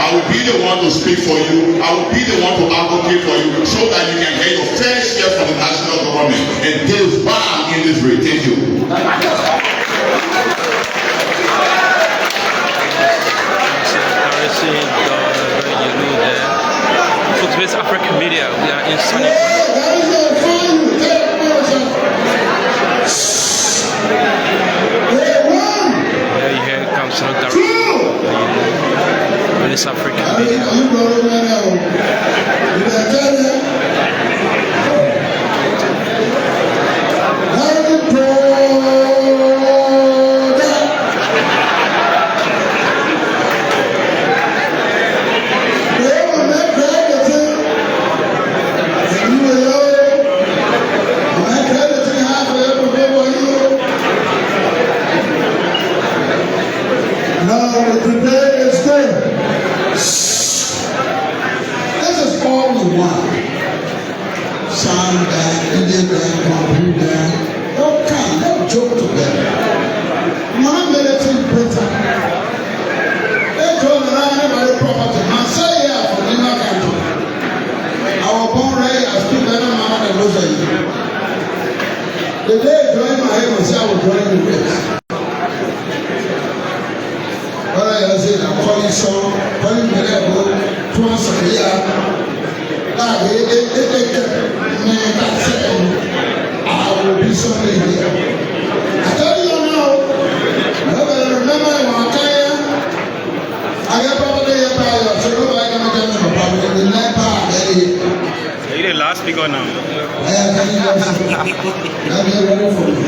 I will be the one to speak for you. I will be the one to advocate for you so that you can get your fair share from the national government. And this bam in this rate. Thank you. West African media, we are in Sanniquellie. There here comes Senatorial. West African media. The day I joined my head was I was joining the race. What I said, I'm calling some, calling the level, twice a year. Like, I will be something here. I tell you now, remember in Wakaya, I got probably a pilot, so nobody can tell me about the night part. You're the last speaker now. I am telling you something. Now get ready for me.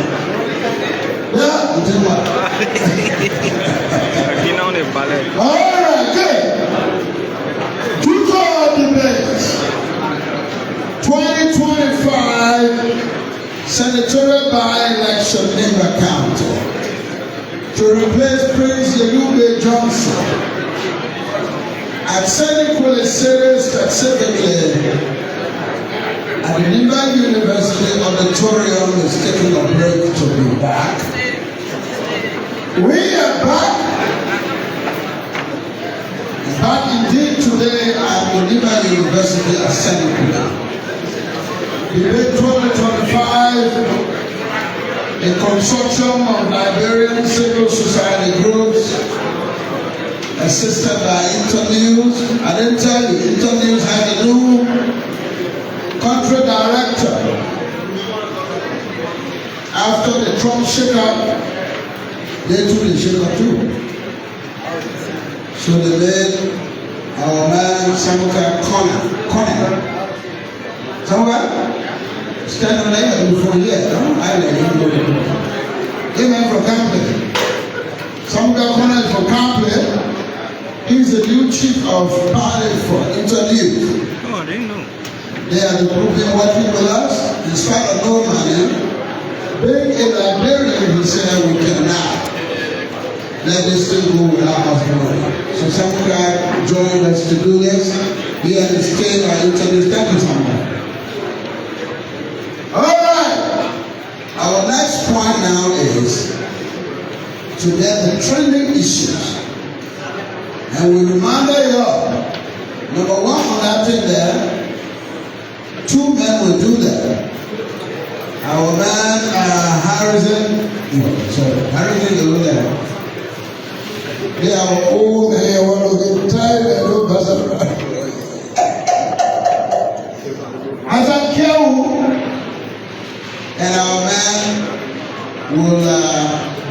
Yeah, you did what? Alright, good. Tutor debates 2025 Senatorial by-election Nimba County to replace Prince Yelube Johnson at Sanniquellie City specifically. At the Nimba University Auditorium is taking a break to be back. We are back. Back indeed today at the Nimba University at Sanniquellie. Debate 2025, a consortium of Liberian civil society groups, assisted by Internews. I didn't tell you, Internews had a new country director. After the Trump shake-up, they took the shake-up too. So they made our man Sanniquellie Connor. Somewhere? Stand on there before here. No? I let him go. He went for Campley. Sanniquellie Connor is for Campley. He's the new chief of party for Internews. Oh, I didn't know. They are the group been working with us, in spite of no money. Being a Liberian, he said, we cannot let this thing go without us knowing. So some guy joined us to do this. We understand our Internews. Thank you so much. All right. Our next point now is to get the trending issues. And we reminded you all, number one on that thing there, two men will do that. Our man Harrison is over there. They are old, they want to get tired, they don't pass around. Sanniquellie and our man will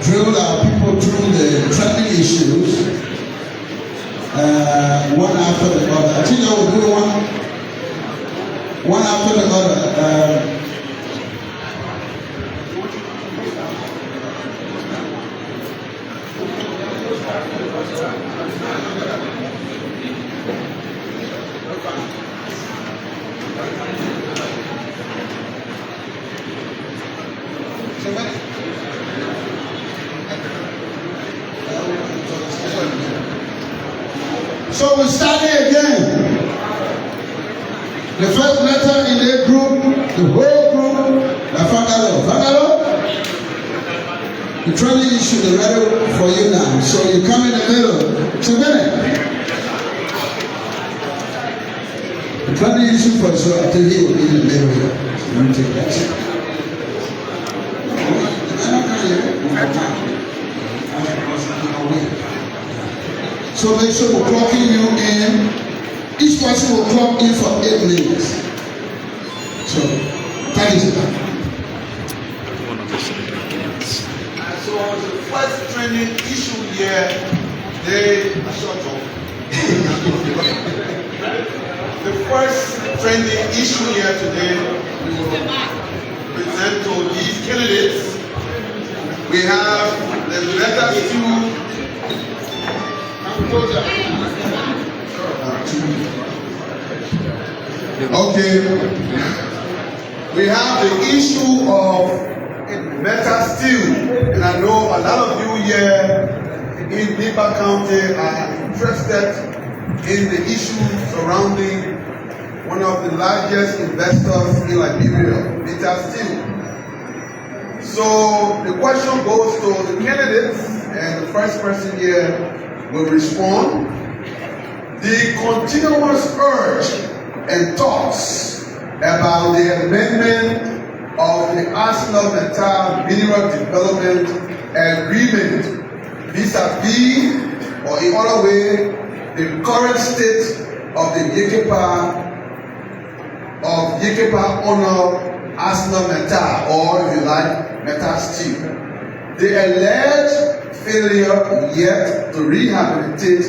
drill our people through the trending issues one after the other. I think I will do one after the other. So we started again. The first letter in the group, the whole group, Fagalo. The training issue is ready for you now. So you come in the middle. It's a minute. trending issue for sure. I think he will be in the middle here. Let me take that. So make sure we're clocking you in. Each person will clock in for 8 minutes. So, thank you, sir. So the first training issue here, the first trending issue here today, we will present to these candidates. We have the letters to okay. We have the issue of metal steel, and I know a lot of you here in Nimba County are interested in the issue surrounding one of the largest investors in Liberia, metal steel. So the question goes to the candidates, and the first person here will respond. The continuous urge and thoughts about the amendment of the ArcelorMittal Mineral Development Agreement vis-a-vis, or in other way, the current state of the Yekepa owner ArcelorMittal, or if you like, Metal Steel. The alleged failure yet to rehabilitate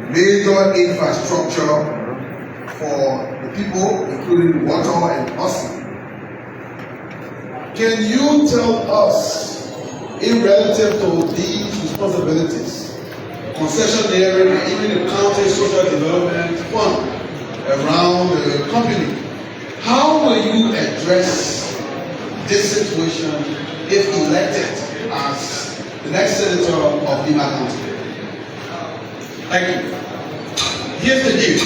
major infrastructure for the people, including water and housing. Can you tell us, in relative to these responsibilities, concessionaire and even the county social development fund around the company, how will you address this situation if elected as the next senator of Nimba County? Thank you. Here's the deal.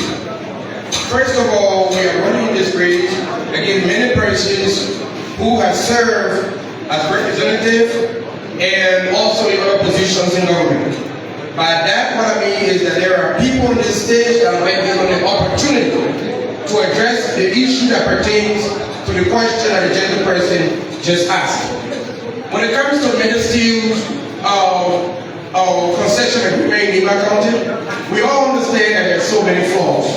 First of all, we are running this race against many persons who have served as representatives and also in other positions in government. By that, what I mean is that there are people on this stage that might be given the opportunity to address the issue that pertains to the question that the gentleman person just asked. When it comes to Ministry concession agreement in Nimba County, we all understand that there are so many flaws.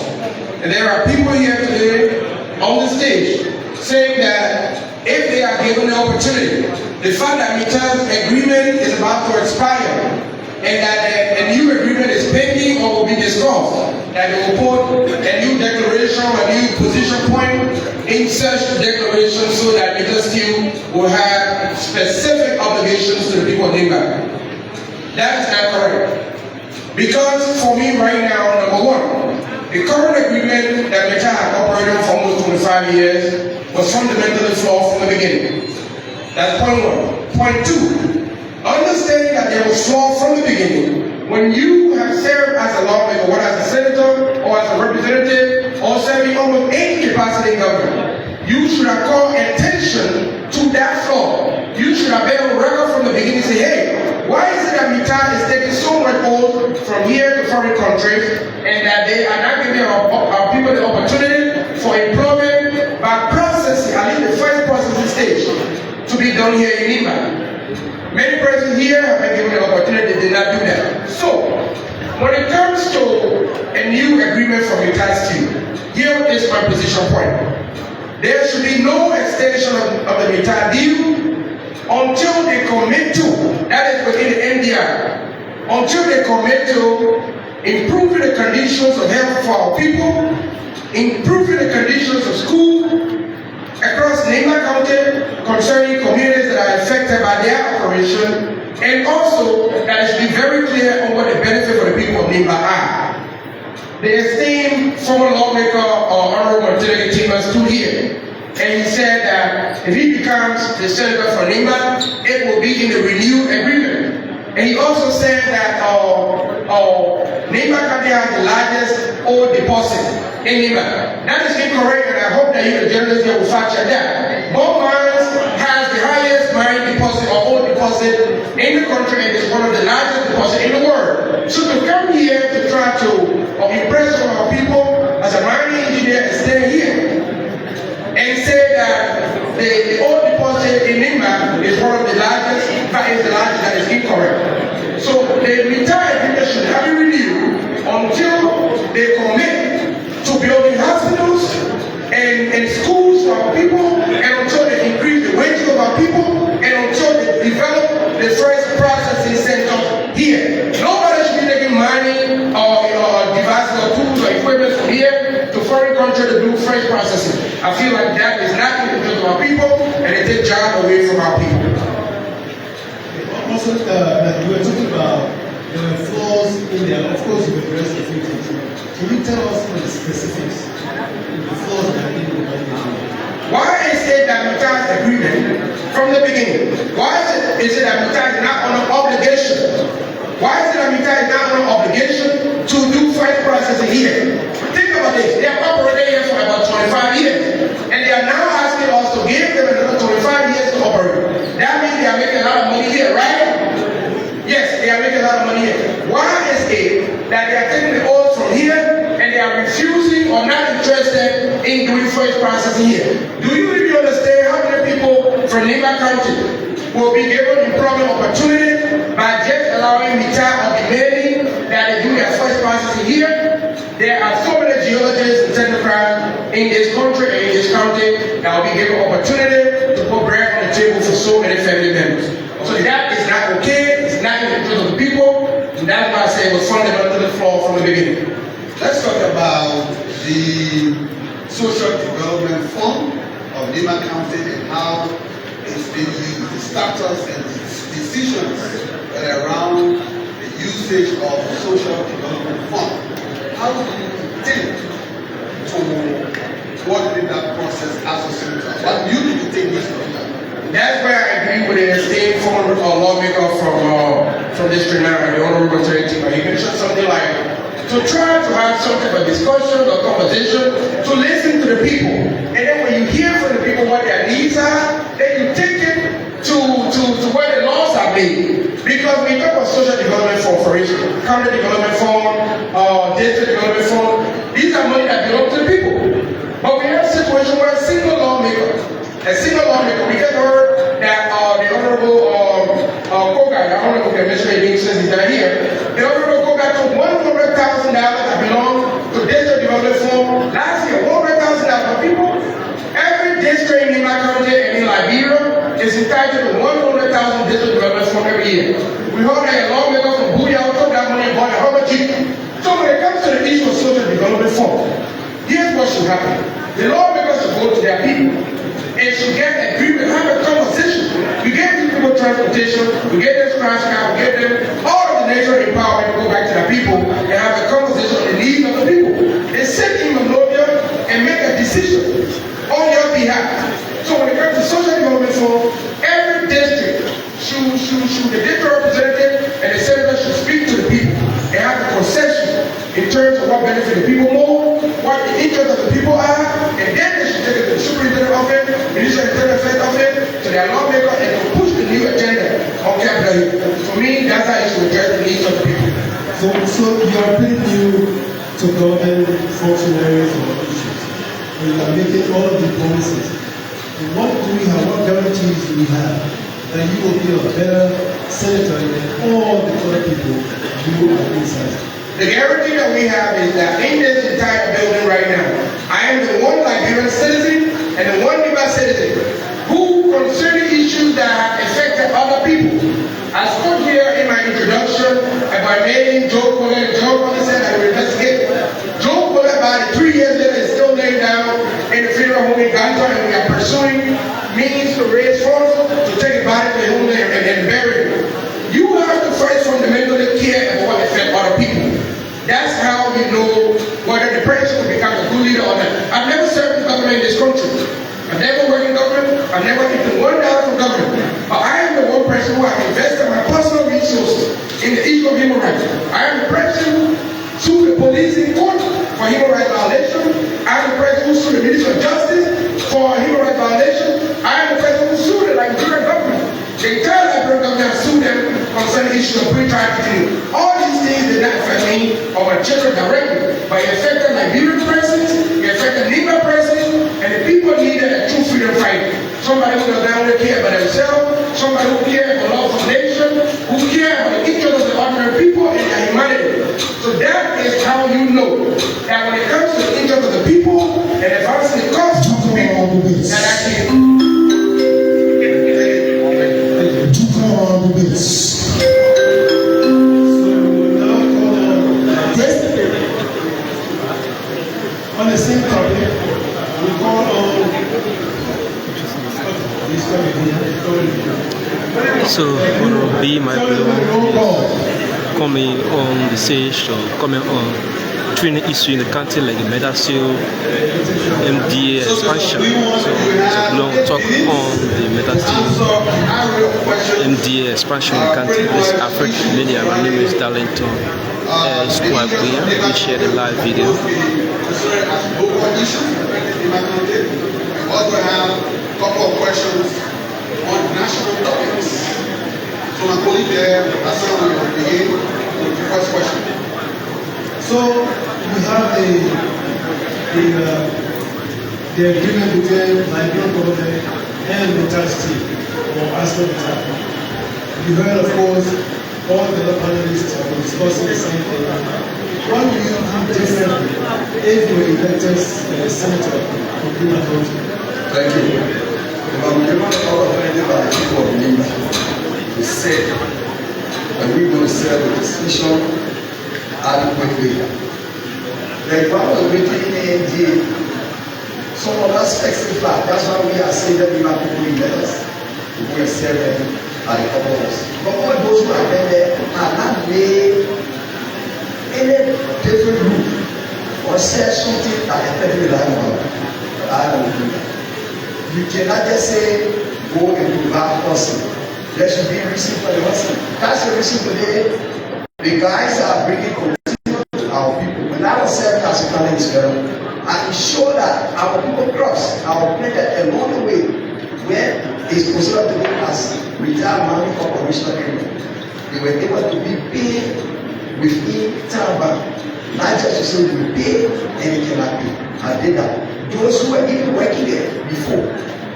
And there are people here today on the stage saying that if they are given the opportunity, the fact that Mittal's agreement is about to expire and that a new agreement is pending or will be discussed, that they will put a new declaration, a new position point in such declaration so that Mittal Steel will have specific obligations to the people of Nimba. That is not correct. Because for me right now, number one, the current agreement that Mittal had operated for almost 25 years was fundamentally flawed from the beginning. That's point one. Point two, understanding that there was flaw from the beginning. When you have served as a lawmaker, whether as a senator or as a representative or serving almost any capacity in government, you should have called attention to that flaw. You should have been on record from the beginning and say, hey, why is it that Mittal is taking so much oil from here to foreign countries and that they are not giving our people the opportunity for employment by processing, at least the first processing stage, to be done here in Nimba? Many persons here have been given the opportunity, they did not do that. So, when it comes to a new agreement for Mittal Steel, here is my position point. There should be no extension of the Mittal deal until they commit to, that is within the LMDI, until they commit to improving the conditions of health for our people, improving the conditions of school across Nimba County concerning communities that are affected by their operation, and also that it should be very clear on what the benefit for the people of Nimba are. The esteemed former lawmaker Honorable Sanniquellie stood here, and he said that if he becomes the senator for Nimba, it will be in the renewed agreement. And he also said that Nimba County has the largest oil deposit in Nimba. That is incorrect, and I hope that you, the journalists here, will fact check that. Both mines has the highest mine deposit or oil deposit in the country, and is one of the largest deposits in the world. So to come here to try to impress our people as a mining engineer and stay here Nimba is one of the largest, in fact, it's the largest, that is incorrect. So the retired people should have it renewed until they commit to building hospitals and schools for our people, and until they increase the wages of our people, and until they develop the first processing center here. Nobody should be taking money or devices or tools or equipment from here to foreign country to do fresh processing. I feel like that is not in the interest of our people, and it takes jobs away from our people. Also, like you were talking about, there were flaws in there. Of course, you addressed a few things. Can you tell us the specifics, the flaws that are in the agreement? Why is it that Mutai's agreement from the beginning? Why is it that Mutai is not on an obligation? Why is it that Mutai is not on an obligation to do fresh processing here? Think about this. They have operated here for about 25 years. And they are now asking us to give them another 25 years to operate. That means they are making a lot of money here, right? Yes, they are making a lot of money here. Why is it that they are taking the oil from here and they are refusing or not interested in doing fresh processing here? Do you really understand how many people from Nimba County will be given employment opportunity by just allowing Mutai or demanding that they do their fresh processing here? There are so many geologists and technocrats in this country and in this county that will be given opportunity to put bread on the table for so many family members. So that is not okay. It's not in the interest of the people. And that's why I say it was fundamental to the flaw from the beginning. Let's talk about the Social Development Fund of Nimba County and how it's been used, the status and the decisions that are around the usage of the Social Development Fund. How do you intend to coordinate that process as a senator? What do you think needs to be done? That's where I agree with the state former lawmaker from District 9, the Honorable Senator. He mentioned something like to try to have some type of discussion or conversation to listen to the people. And then when you hear from the people what their needs are, then you take it to where the laws are made. Because we talk about social development fund, for instance, county development fund, district development fund, these are money that belong to the people. But we have a situation where a single lawmaker, we just heard that the Honorable Koga, the Honorable Commissioner since he's not here, the Honorable Koga took $100,000 that belonged to district development fund last year. $100,000 people. Every district in my country and in Liberia is entitled to $100,000 district development fund every year. We heard that a lawmaker from Booyah took that money and bought a Hummer Jeep. So when it comes to the issue of social development fund, here's what should happen. The lawmakers should go to their people and should get an agreement, have a conversation. We get these people transportation, we get them scratch card, we get them all of the natural empowerment to go back to their people and have a conversation on the needs of the people. And sit in Monrovia and make a decision on your behalf. So when it comes to social development fund, every district should the district representative and the senator should speak to the people and have a concession in terms of what benefits the people more, what the interests of the people are, and then they should take it to the superintendent office, minister of internal affairs office, to their lawmaker, and to push the new agenda on Capitol Hill. For me, that's how you should address the needs of the people. So you are pretty new to government functionaries or issues. And you are making all of the policies. And what guarantees do we have that you will be a better senator than all the other people you are inside? The guarantee that we have is that in this entire building right now, I am the one Liberian citizen and the one Nimba citizen who concern issues that have affected other people. I spoke here in my introduction about name Joe Colette. Joe Colette said I will investigate. Joe Colette, about 3 years later, is still laying down in the funeral home in Ghana, and we are pursuing means to raise funds to take a body to the home and bury it. You have to first fundamentally care about what affects other people. That's how you know whether the person will become a good leader or not. I've never served in government in this country. I've never worked in government. I've never taken $1 from government. But I am the one person who has invested my personal resources in the issue of human rights. I am the person who sued the police in court for human rights violation. I am the person who sued the Minister of Justice for human rights violation. I am the person who sued the Liberian government. The entire Liberian government has sued them concerning issues of pre-trial detainee. All these things did not affect me or my children directly, but it affected Liberian persons, it affected Nimba persons, and the people needed a true freedom fighter. Somebody who does not only care about themselves, how you know that when it comes to the interest of the people and advancing the cause of the people, that I can. On the same topic, we call on So, Honorable B. Michael coming on the stage to comment on training issue in the country like the metal seal, MDA expansion. So we will talk on the metal seal, MDA expansion in the country. This is African Media. My name is Darlington Squad. We share the live video. We also have a couple of questions on national topics. So my colleague there, Hassan, will begin with the first question. So we have the agreement between Liberian government and the tax team or ASCON. You heard, of course, all the other panelists are discussing the same thing. What do you do differently if you were elected senator from Nimba County? Thank you. I'm given all offended by the people of Nimba to say that we're going to serve the decision adequately. The government meeting in AND, some of us specify, that's why we are saying that we are people in letters. We will serve them at the couple of us. But all those who have been there are not made any different group or said something that effectively like I don't do that. You cannot just say go and do bad person. There should be a reason for the person. That's the reason today the guys are bringing confusion to our people. When I was serving as a colleague, I ensure that our people cross our planet along the way where it's considered to be as retired money for commercial area. They were able to be paid within time, not just to say we pay and it cannot pay. I did that. Those who were even working there before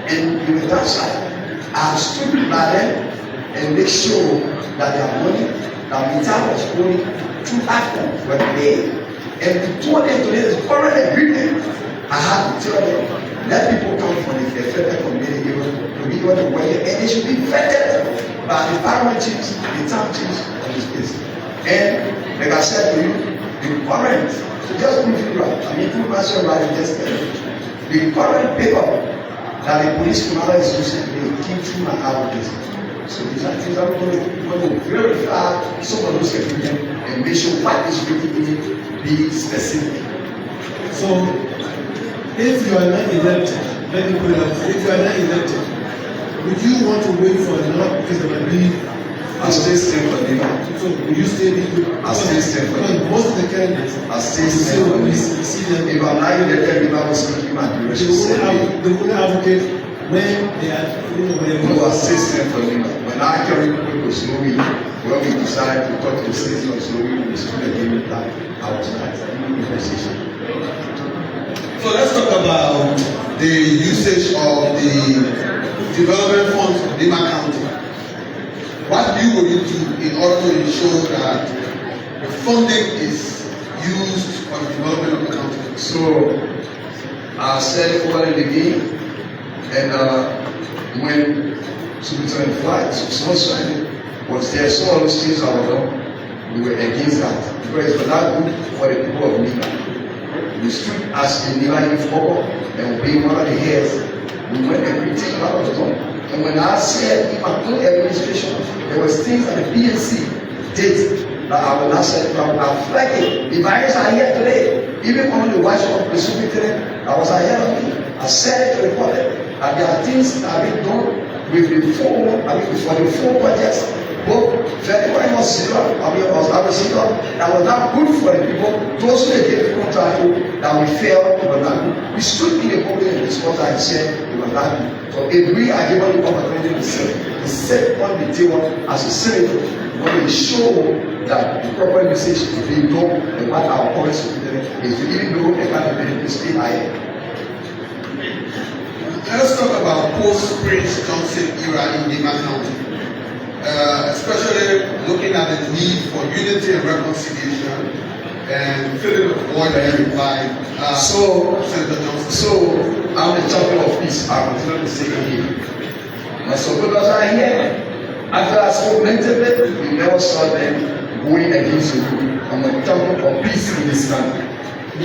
and with that side are stood by them and make sure that their money that the time was going to Africa were paid. And we told them today this current agreement. I had to tell them let people come from the federal community to be able to work and they should be vetted by the parliament chiefs, the town chiefs of this place. And like I said to you, the current, so just prove you right, I mean, prove myself right and just tell you, the current paper that the police commander is using, they came through my office. So these are things I'm going to verify some of those agreements and make sure what is written in it be specific. So, if you are not elected, let me put it out, if you are not elected, would you want to wait for another because of a leave? I stay staying for dinner. So will you stay with I stay staying for dinner. Most of the candidates I stay staying for dinner. If I'm not elected, if I was speaking my direction, they wouldn't advocate when they are, No, I stay staying for dinner. When I carry people to Slowy, when we decide to talk to the citizen of Slowy, we speak again that I was not in the conversation. So let's talk about the usage of the development funds of Nimba County. What will you do in order to ensure that the funding is used for the development of the county? So I said over and again, and when Superintendent Flight was there, so all those things that were done, we were against that because it was not good for the people of Nimba. We stood as a Nimba youth forum and being one of the heads, we went and critiqued what was done. And when I said in my own administration, there was things that the PNC did that I will not say from our flagging. The buyers are here today. Even on the watch of the superintendent that was ahead of me, I said it to the public that there are things that have been done with the for the four projects, both Federal and Senatorial, that was not good for the people. Those who gave the contract that we failed, it was not good. We stood in the public and discussed and said it was not good. So if we are given the opportunity to sit on the table as a senator, we want to ensure that the proper usage is being done and what our policy is to even though the candidate is still higher. Let's talk about post-Prince Johnson era in Nimba County, especially looking at the need for unity and reconciliation and fill in the void and reply. Senator Johnson. So I'm the champion of peace. I'm going to say it here. My supporters are here. After I supplemented it, we never saw them going against you. I'm a champion of peace in this country.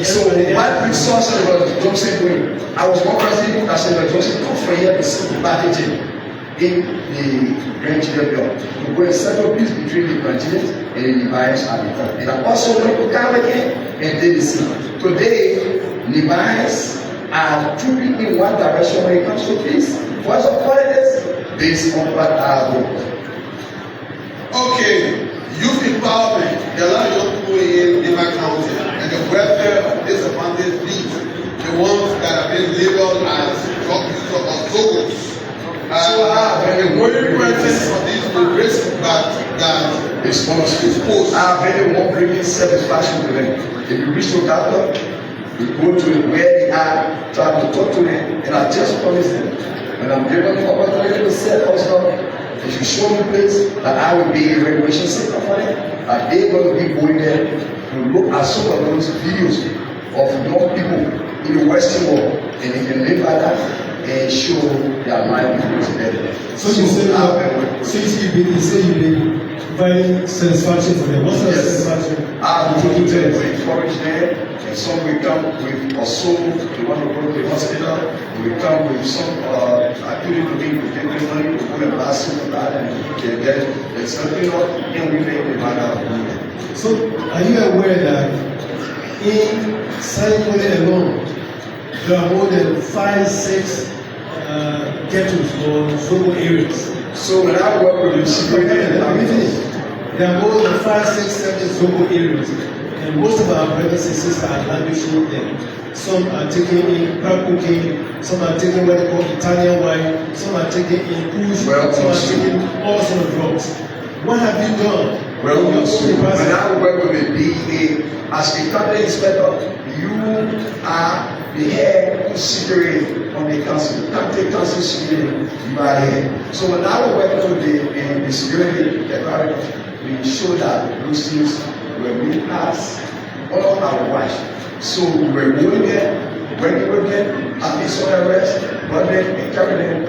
So my big source was Johnson going. I was one president. I said, Johnson, come for here to see the packaging in the Grand Liberia to go and settle peace between the Nigerians and the Liberians at the top. And I also went to come again and did the same. Today, Liberians are trooping in one direction when it comes to peace. Voice of politics based on what I vote. Okay, youth empowerment. There are a lot of young people in Nimba County, and the welfare of disadvantaged youth, the ones that have been labeled as drug users or Zogos. The only presence of these will risk that It's exposed. I really won't bring in satisfaction to them. If you reach to doctor, we go to where they are, try to talk to them, and I just promise them, when I'm given the opportunity to set us up, if you show me place that I will be a regulation center for them, are they going to be going there to look at some of those videos of young people in the Western world, and they can live like that and show their livelihoods better. So you say you say you've been providing satisfaction for them. What's the satisfaction? I'm looking to encourage them, and some will come with a soul, they want to go to the hospital, we come with some activity to take their money to go and ask them for that, and they get it. It's nothing up, and we make the matter of money. So are you aware that in Sanniquellie alone, there are more than 5-6 ghettos or Zobo areas? So when I work with the security, there are more than 5-6 Zobo areas, and most of our brothers and sisters are languishing there. Some are taking in crack cocaine, some are taking what they call Italian wine, some are taking in push, some are taking all sorts of drugs. What have you done? Well, when I work with the DEA, as a county inspector, you are the head of security on the council. County council security, you are here. So when I work with the security department, we show that those things were being passed all our watch. So we were going there, when we were there, after some arrest, brought them and carried them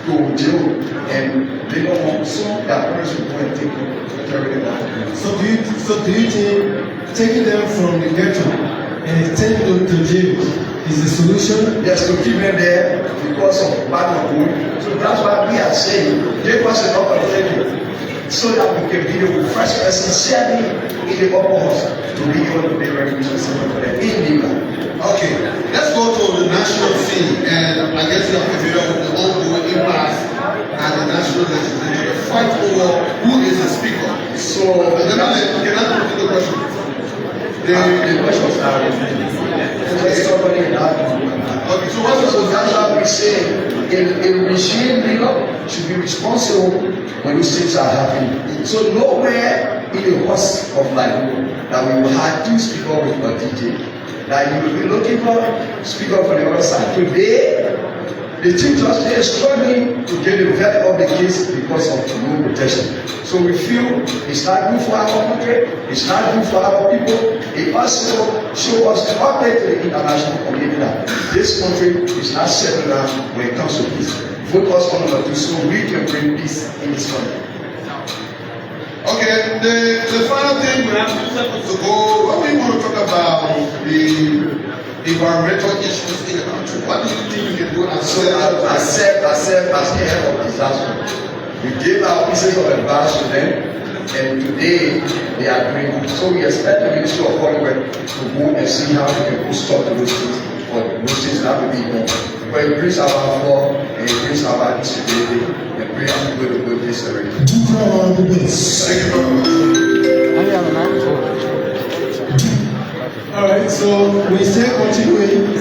to jail, and they don't want some that person go and take them and carry them out. So do you think taking them from the ghetto and taking them to jail is the solution? Yes, to keep them there because of bad of going. So that's why we are saying, give us an opportunity so that we can be the first person sincerely in the upper house to be able to be recognition center for them in Nimba. Okay, let's go to the national scene, and I guess you are familiar with the ongoing impasse at the national legislature, the fight over who is the speaker. So, can I put the question? The questions are just somebody in that. Okay, so So that's why we say a regime leader should be responsible when these things are happening. So nowhere in the course of life that we will have two speakers with a DJ. That you will be looking for speaker for the other side. Today, the chief justice is struggling to get the verdict of the case because of no protection. So we feel it's not good for our country, it's not good for our people. It also show us to update to the international community that this country is not settled down when it comes to peace. Focus on number two so we can bring peace in this country. Okay, the final thing we have to go, what we want to talk about the environmental issues in the country. What do you think we can do as as the head of disaster? We gave our pieces of advice to them, and today they are doing it. So we expect the Ministry of Foreign Work to go and see how they can put stop to those things, or those things that will be done. But it brings our law and it brings our disability and brings us to go this area. Thank you very much. All right, so we still continuing.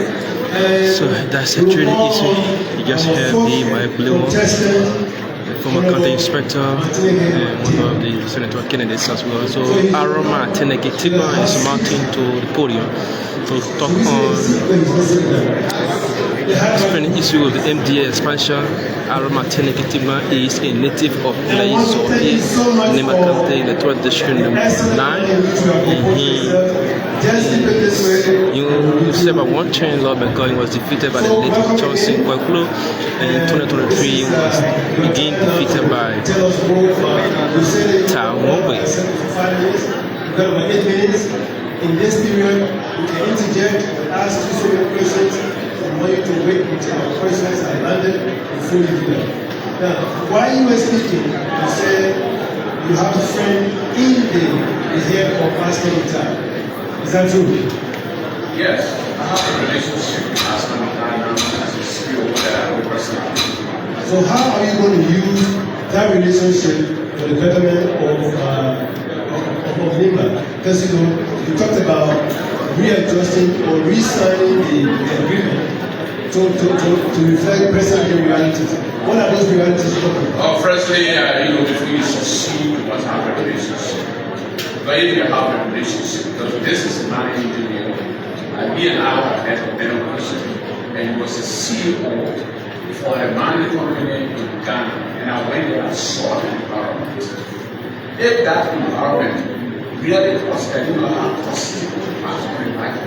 So that's a training issue. You just heard me, my blue one, the former county inspector, and one of the senatorial candidates as well. So Aroma Senatorial is mounting to the podium to talk on the training issue of the MDA expansion. Aroma Senatorial is a native of place or is Nimba County in the 12th district number 9. Just keep it this way. You said about one chain law because he was defeated by the late John Sanniquellie, and in 2023 he was again defeated by Taombe. We've got about 8 minutes. In this period, you can interject and ask two so many questions. I want you to wait until our questions are landed before you do that. Now, while you were speaking, you said you have a friend in the head of Pastor Ita. Is that true? Yes, I have a relationship with Pastor Ita as a skill that I personally. So how are you going to use that relationship for the betterment of Nimba? Because you talked about readjusting or re-signing the agreement to reflect present realities. What are those realities talking about? Firstly, before you succeed, you must have a relationship. But if you have a relationship, because this is not an engineer, he and I have had a better person, and he was a CEO for a mining company in Ghana, and I went there and saw the environment. If that environment really was a positive impact,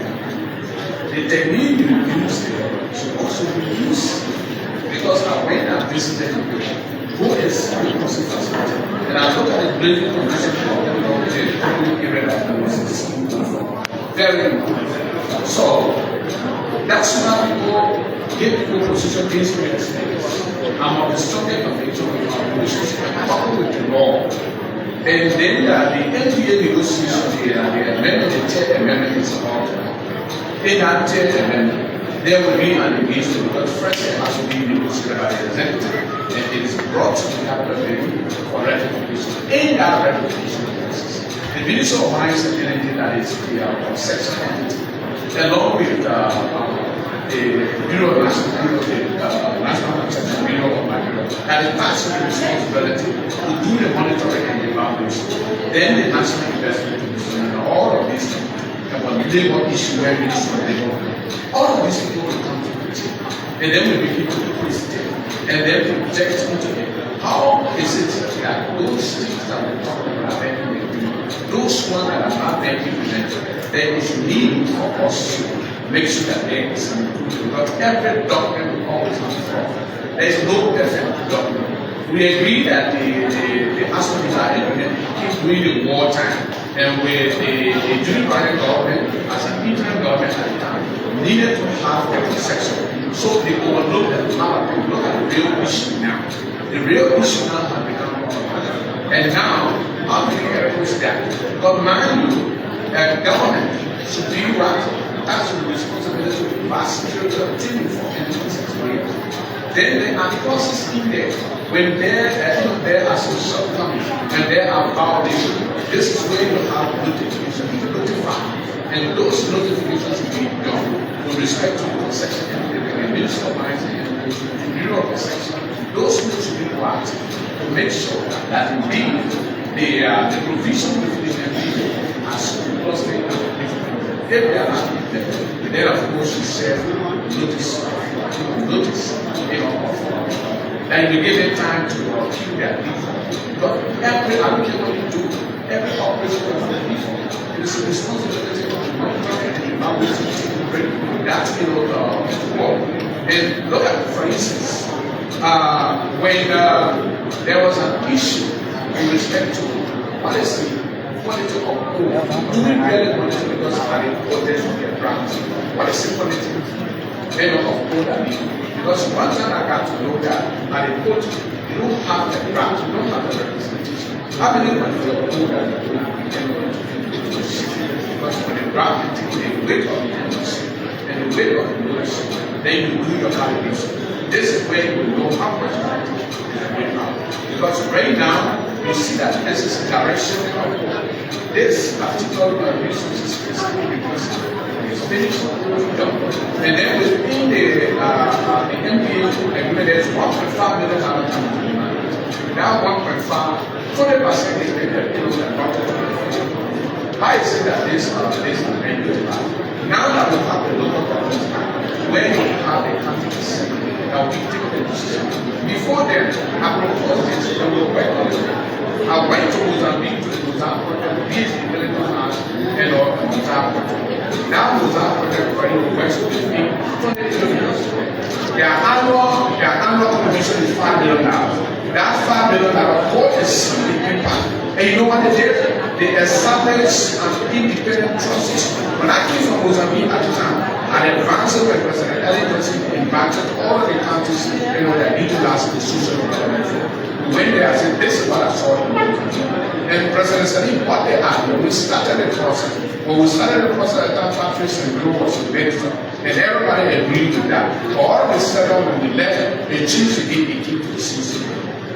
the technique you use there should also be used. Because I went and visited who is responsible, and I looked at the building condition of the area that was very important. So that's why people give people position against me. I'm on the strongest of the relationship coupled with the law. And then the NPA negotiation here, the amendment, the third amendment is about in that third amendment. There will be an engagement because first it has to be negotiated by the executive and it is brought to the capital building for ratification. In that ratification process, the Minister of Mines and Energy that is here from Section 8, along with the Bureau of National Protection Bureau of Nigeria, had a taxable responsibility to do the monitoring and evaluation. Then the National Investment Commission and all of these things about labor issue where Minister of Labor. All of these people will come to the table, and then we begin to president, and then project into it. How is it that those things that we're talking about, those ones that are not being implemented, there is need for us to make sure that there is an improvement? Because every document will always have a flaw. There is no perfect document. We agree that the hospitals are keep doing the wartime, and with the during government as an interim government at the time needed to have a section. So they overlook the now they look at the real issue now. The real issue now has become more. And now, how do you approach that? But mind you, government should be right. That's the responsibility of the vast security of team for entities. Then there are clauses in there. When there are some shortcomings and there are violations, this is where you have notification to notify. And those notifications will be done with respect to the section and the Minister of Mines and the Bureau of the section. Those need to be proactive to make sure that indeed the provision within the MPA are so closely implemented. If they are not implemented, then of course you serve notice, and you give them time to kill their people. But every application you do, every operation of the people, it is a responsibility of the monitoring and evaluation to bring that work. And look at, for instance, when there was an issue with respect to policy of quality of coal, do we really want to because I reported to get grants? What is the quality of coal that we do? Because one time I got to know that at the court, you don't have the grant, you don't have the representation. I believe when you're told that you can go into the city, because when the grant is taking the weight of the industry and the weight of the industry, then you do your calculation. This is where you will know how much grant is going out. Because right now, you see that this is the direction of this particular resources is finished, and then within the MPA agreement, there's $1.5 million coming to the market. Now 1.5, 40% is the How is it that this is now that we have the local government, where you have the countries that we take the decision. Before then, I proposed this, and we work on it. I went to Mozambique to the Mozambique project, these military house, and all the Mozambique project. Now Mozambique project for the west of the 20 kilometers. Their annual contribution is $5 million. That $5 million for a single impact. And you know what they did? They established an independent trust. When I came from Mozambique at the time, an advisor by President Ellington invited all of the countries, that utilized the social development. We went there and said, this is what I saw in Mozambique. And President Salim, what they had, we started the process. When we started the process, at that Patrice and Group was invested, and everybody agreed with that. All of a sudden, when we left, they changed the APT to the CC.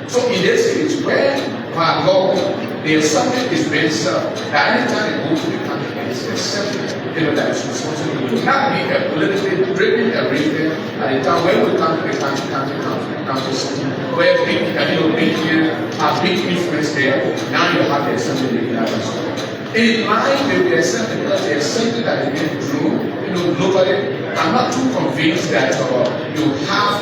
So in this case, where by law, the assembly is being served, that anytime they go to the country, it's accepted, that it's responsible. It cannot be a politically driven arrangement at a time when we come to the country system, where big influence there, now you have the assembly making that response. In mind, they will accept because they accepted that they been through, globally. I'm not too convinced that you have,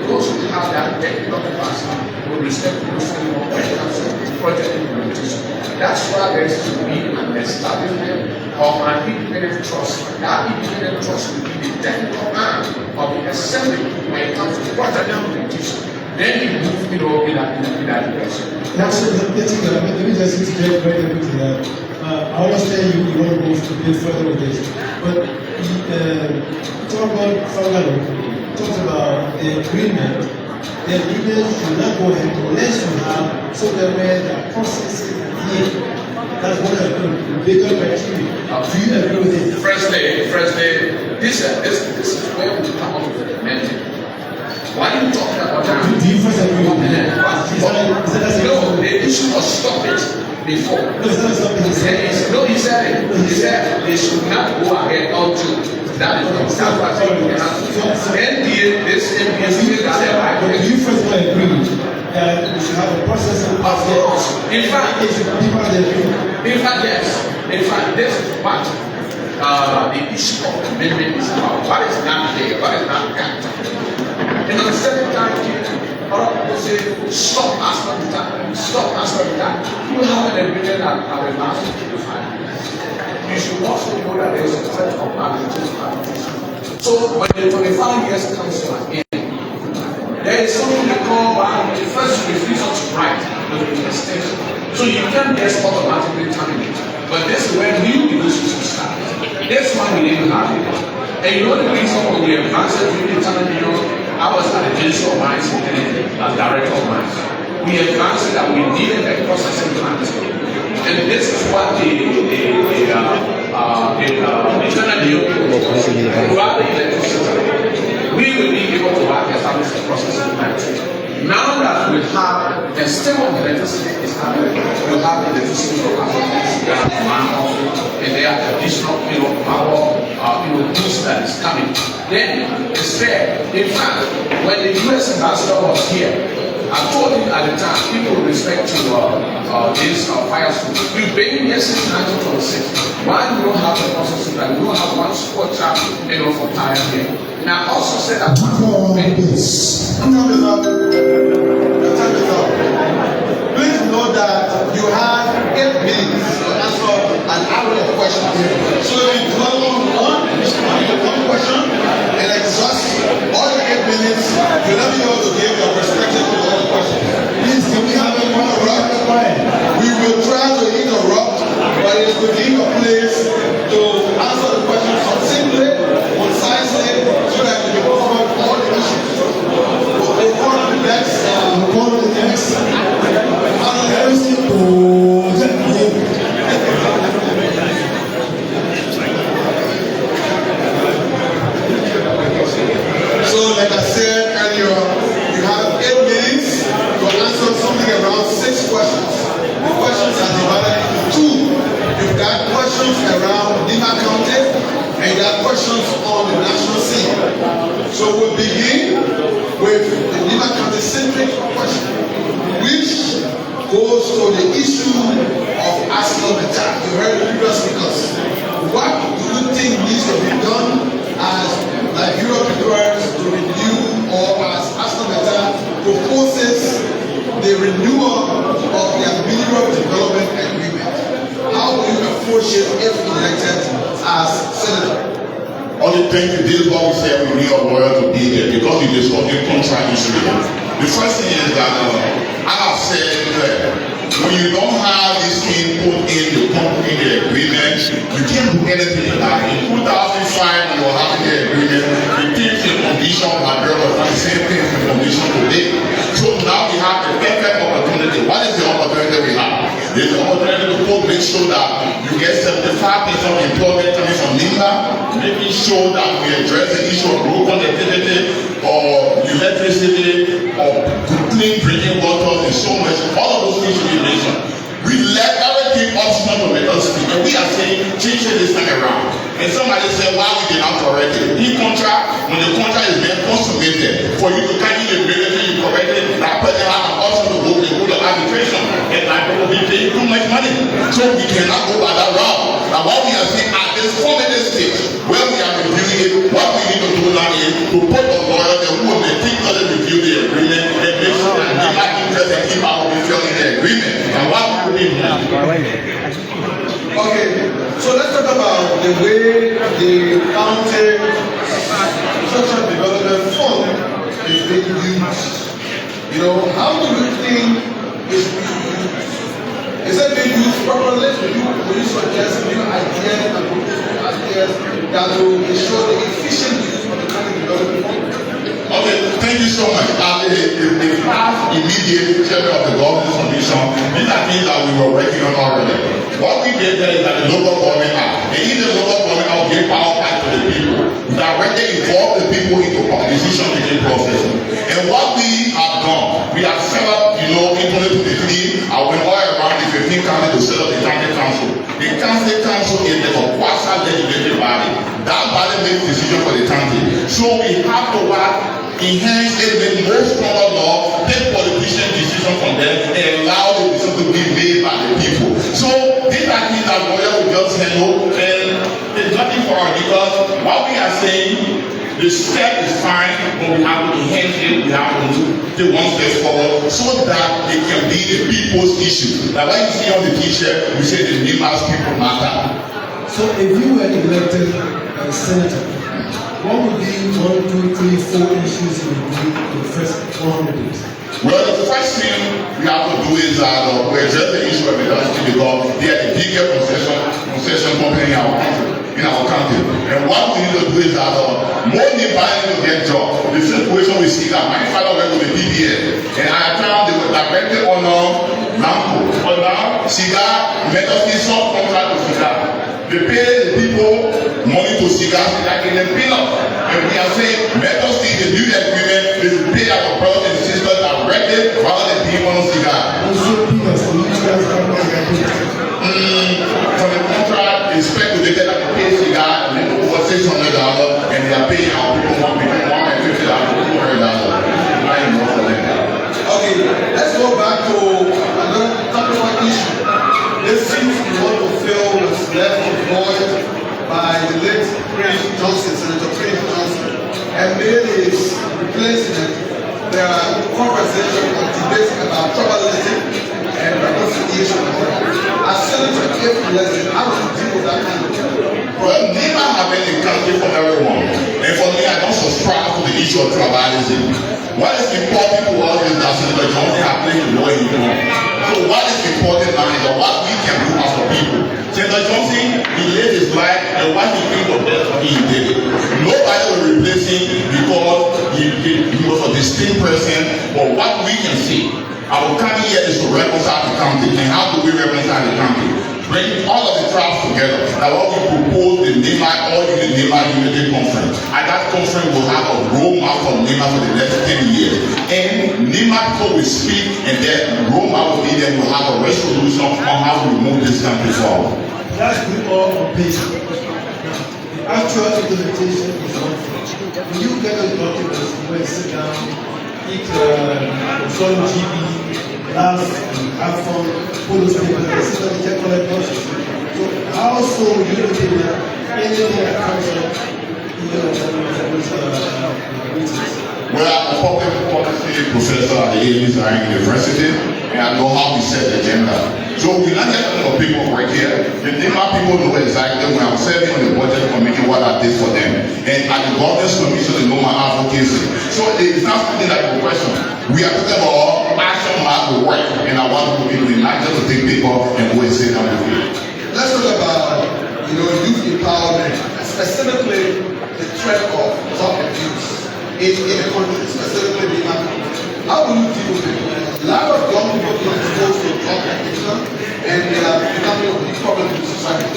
those who have that technical capacity with respect to those when it comes to project implementation. That's why there is to be an establishment of an independent trust. That independent trust will be the technical arm of the assembly when it comes to project implementation. Then you move, in that direction. That's let me just interject very quickly. I understand you want to go a bit further with this, but talk about Fangalo, talk about the agreement. The agreement should not go ahead unless you have somewhere where the process is here. That's one of the bigger criteria. Do you agree with it? Firstly, this is where we come up with the amendment. Why are you talking about that? Do you first agree with it? No, the issue was stopped before. No, it's not something he said. He said it. He said they should not go ahead until that is not what NDA, this NDA still got their right. But do you first agree that we should have a process of course. In fact, it should be part of the agreement? In fact, yes. In fact, this is what the issue of commitment is about. What is not there? What is not got? And on the second time, other people say, stop asking the time, stop asking the time. You have an agreement that I will ask you to find. You should also know that there is a set of magnitude. So when the 25 years comes to an end, there is something they call the first refusal to write with the extension. So you can't just automatically terminate. But this is where new negotiations start. This one we didn't have it. And you know the reason why we advanced during the time, I was at the Ministry of Mines as Director of Mines. We advanced that we needed a processing plant. And this is what the internal deal throughout the electricity. We will be able to establish the processing plant. Now that we have the stem of electricity is happening, we have electricity from and there are additional power boost that is coming. Then it's fair. In fact, when the US ambassador was here, I told him at the time, people with respect to this fire school, we've been here since 1926. Why we don't have the process that we don't have one squad trap for fire here? And I also said that Time is up. Please know that you have 8 minutes to answer an hour of questions. So if you dwell on one question and exhaust all the 8 minutes, you let me know to give your perspective on all the questions. Please, can we have a interrupt? We will try to interrupt, but it is within your place to answer the questions succinctly, concisely, so that we can cover all the issues. We'll call the next. So, like I said earlier, you have 8 minutes to answer something around 6 questions. The questions are divided into 2. You've got questions around Nimba County, and you got questions on the national scene. So we'll begin with the Nimba County centric question, which goes to the issue of arsenal attack. You heard the previous speakers. What do you think needs to be done as Liberia prepares to renew, or as arsenal attack proposes the renewal of their Okay, thank you. This is what we said we need a lawyer to be there because we discussed the contract issue. The first thing is that I have said when you don't have this thing put in the agreement, you can't do anything about it. In 2005, when you were having the agreement, the things in condition of Liberia was not the same thing in condition today. So now we have the perfect opportunity. What is the opportunity we have? There's the opportunity to make sure that you get 75% employment coming from Nimba, making sure that we address the issue of road connectivity or electricity or clean drinking water and so much. All of those things should be mentioned. We let everything optional to let us speak, and we are saying change it this time around. And somebody said, why we did not correct it? In contract, when the contract is being consummated, for you to carry the benefit, you correct it, that person has an option to go to arbitration, and that will be paying too much money. So we cannot go by that route. Now what we are saying at this formative stage, where we are reviewing it, what we need to do now is to put a lawyer there who will meticulously review the agreement and make sure that they have interest and keep our official in the agreement. And what we need Okay, so let's talk about the way the county social development fund is being used. You know, how do you think it's being used? Is it being used properly? Will you suggest new ideas and proposal ideas that will ensure the efficient use of the county development fund? Okay, thank you so much. The past immediate chairman of the governance commission, these are things that we were working on already. What we did there is that the local government act, and in the local government act, give power back to the people. We directly involve the people into decision-making process. And what we have done, we have set up, in 2023, I went all around the 15 counties to set up the county council. The county council is the quasi-legislative body. That body makes decisions for the county. So we have to enhance it with more stronger law, take politician decision from them, and allow the decision to be made by the people. So these are things that lawyer will just handle, and it's nothing for us because what we are saying, the step is fine, but we have to enhance it, we have to take one step forward so that it can be the people's issue. Like when you see on the t-shirt, we say the Nimba's people matter. So if you were elected as senator, what would be 1, 2, 3, 4 issues you would do in the first 100 days? Well, the first thing we have to do is we address the issue of electricity because they are the biggest concession company in our country. And what we need to do is more Nimbans to get jobs. The situation with Sika, my father went to the PBS, and I found they were directly on Lampo. But now, Sika, Methodist subcontract to Sika. They pay the people money to cigars that give them peanuts. And we are saying, let us see the new agreement, they will pay our brothers and sisters directly rather than paying one cigar. Also peanuts, so you guys have not from the contract, it's speculated that they pay cigar and then over $600 and they are paying our people between $150 to $200. Okay, let's go back to another topical issue. This seems to want to fill what's left employed by the late Prince Johnson, Senator Prince Johnson, and made his replacement. There are conversations and debates about tribalism and reconciliation. As Senator, if elected, how do you deal with that kind of thing? Well, Nimba have been in country for everyone. And for me, I don't subscribe to the issue of tribalism. What is important to us is that Senator Johnson has played the role he wants. So what is important now is what we can do as a people. Senator Johnson, he lived his life and what he thinks was best for him, he did it. Nobody will replace him because he was a distinct person. But what we can see, our coming here is to reconcile the country. And how do we reconcile the country? Bring all of the tribes together. Now what we propose the Nimba Unity Conference. At that conference we'll have a roadmap for Nimba for the next 10 years. And Nimba people will speak and then roadmap will be there. We'll have a resolution on how to move this country forward. That's good all on paper. The actual implementation is one thing. When you get a document, you will sit down, eat some GB, laugh, have fun, pull those papers, and sit down and check all that process. So how soon will you look at anything that comes up in those meetings? Well, I'm a public policy professor at the LMDI University, and I know how we set the agenda. So we not get a lot of people work here. The Nimba people know exactly when I'm serving on the budget committee what I did for them. And at the governance commission, they know my advocacy. So it's not something that you question. We are talking about action hard work. And I want people to not just to take paper and go and say that with you. Let's talk about, youth empowerment, specifically the threat of drug abuse in the country, specifically in Africa. How do you deal with it? A lot of young people get exposed to drug addiction and they are becoming a big problem in society.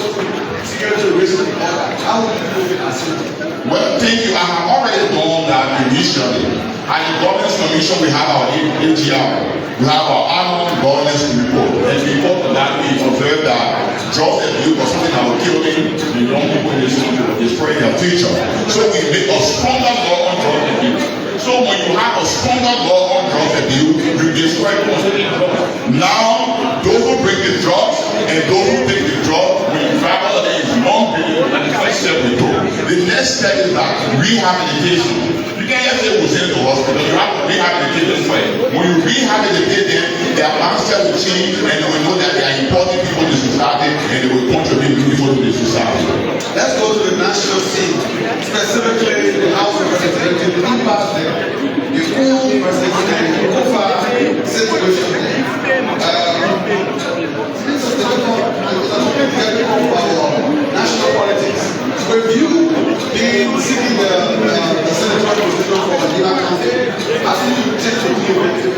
Security, racism, and all that. How do you deal with it as a Well, thank you. I have already done that initially. At the governance commission, we have our AGR. We have our annual governance report. And because of that, we observed that drugs abuse was something that was killing the young people in this country, was destroying their future. So we make a stronger law on drug abuse. So when you have a stronger law on drug abuse, you destroy the Now, those who bring the drugs and those who take the drugs, when you travel, there is one video and the first step we do. The next step is that rehabilitation. You can't just say we'll send to hospital, you have to rehabilitate them first. When you rehabilitate them, their mindset will change and they will know that they are important people in the society and they will contribute meaningfully to the society. Let's go to the national scene, specifically the House of Representatives, the impasse there, the full president, the Kufa situation there. This is the difficult of our national politics. With you being seeking the senatorial position for Liberia County, how do you take to deal with it?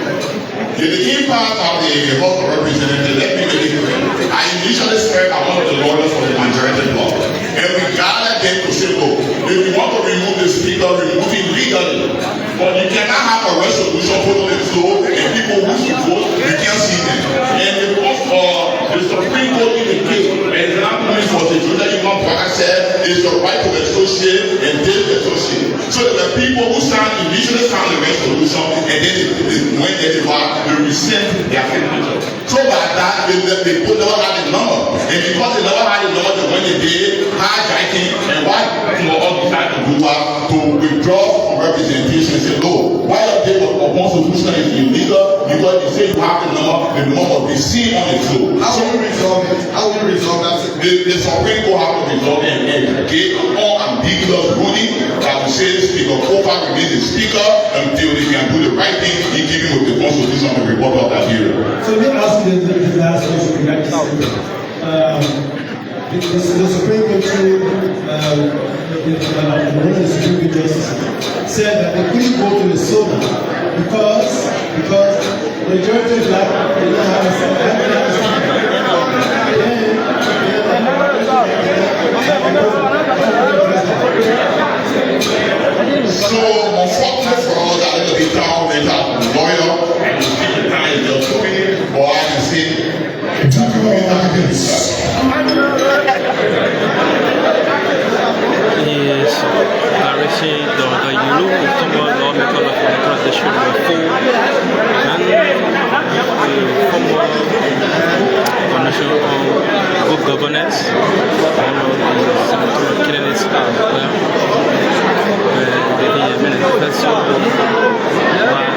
The impact of the House of Representatives, let me make it clear. I initially said I wanted the lawyers for the majority bloc. And we gathered them to say, look, if you want to remove the speaker, remove it legally. But you cannot have a resolution put on the floor and people who should vote, you can't see them. And the Supreme Court indicates, example for the Judah Human Parker said, is the right to associate and disassociate. So there were people who initially signed the resolution and then when they rescind their signature. So by that, they never had the number. And because they never had the number, they went and did hijacking and why all decided to do that to withdraw from representation and say, no, why your day of constitution is illegal because you say you have the number must be seen on the floor. How will you resolve it? How will you resolve that? The Supreme Court have to resolve it and give unambiguous ruling that will say Speaker Kofa remains the speaker until they can do the right thing in keeping with the constitution and the report of that period. So let me ask you the last question. The Supreme Court, one of the Supreme Court justices said that they couldn't go to the SONA because the majority of black they don't have a So, unfortunately for all that little bit down, they have a lawyer and you take the time and just doing it, or I can say, is Larissa Dr. Yulu, former lawmaker of the District of 4, and former commissioner on good governance, one of the Senatorial candidates as well. The manifesto why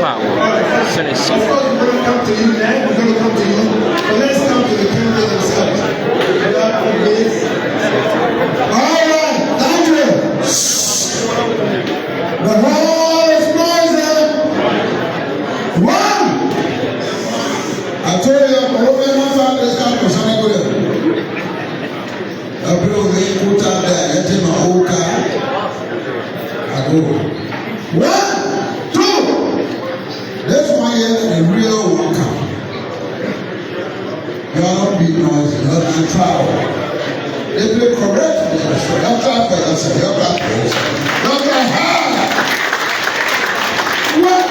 power, Senate seat. Of course, we're going to come to you now. We're going to come to you. But let's come to the candidate themselves. All right, thank you. The hall is noisy. One. I told you, I'm opening my father's car for Sanniquellie. I blew the put out there, I take my whole car. I go. 1, 2. This one here, the real one count. You are not being noisy, you are not travel. If you correct me, you'll clap for yourself, you'll clap for yourself. You'll clap hard. What?